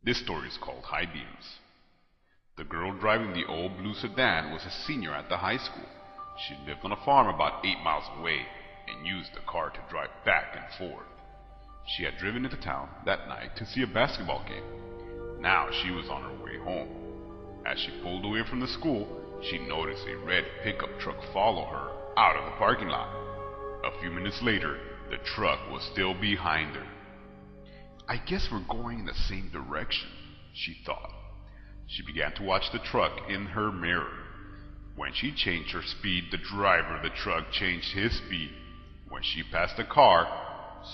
This story is called High Beams. The girl driving the old blue sedan was a senior at the high school. She lived on a farm about 8 miles away and used the car to drive back and forth. She had driven into town that night to see a basketball game. Now she was on her way home. As she pulled away from the school, she noticed a red pickup truck follow her out of the parking lot. A few minutes later, the truck was still behind her. "I guess we're going in the same direction," she thought. She began to watch the truck in her mirror. When she changed her speed, the driver of the truck changed his speed. When she passed the car,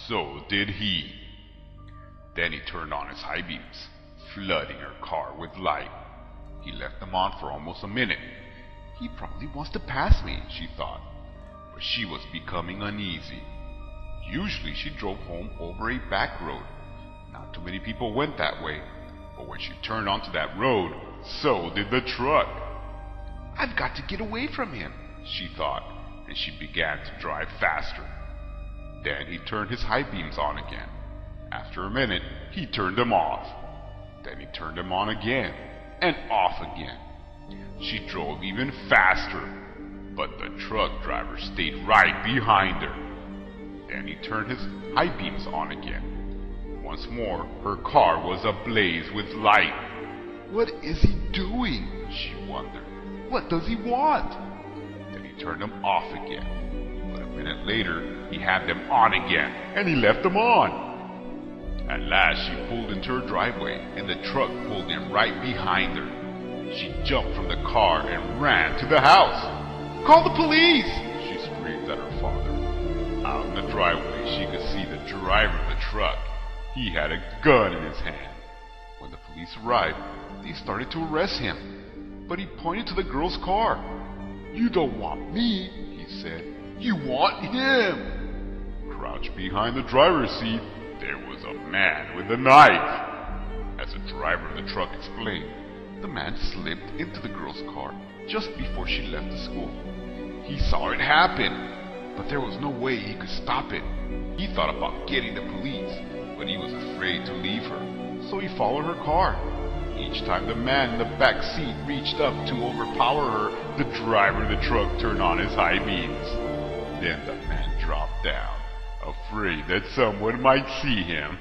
so did he. Then he turned on his high beams, flooding her car with light. He left them on for almost a minute. "He probably wants to pass me," she thought, but she was becoming uneasy. Usually she drove home over a back road. Not too many people went that way, but when she turned onto that road, so did the truck. "I've got to get away from him," she thought, and she began to drive faster. Then he turned his high beams on again. After a minute, he turned them off. Then he turned them on again, and off again. She drove even faster, but the truck driver stayed right behind her. Then he turned his high beams on again. Once more, her car was ablaze with light. "What is he doing?" she wondered. "What does he want?" Then he turned them off again. But a minute later, he had them on again, and he left them on. At last, she pulled into her driveway, and the truck pulled in right behind her. She jumped from the car and ran to the house. "Call the police!" she screamed at her father. Out in the driveway, she could see the driver of the truck. He had a gun in his hand. When the police arrived, they started to arrest him, but he pointed to the girl's car. "You don't want me," he said. "You want him." Crouched behind the driver's seat, there was a man with a knife. As the driver of the truck explained, the man slipped into the girl's car just before she left the school. He saw it happen, but there was no way he could stop it. He thought about getting the police, but he was afraid to leave her, so he followed her car. Each time the man in the back seat reached up to overpower her, the driver of the truck turned on his high beams. Then the man dropped down, afraid that someone might see him.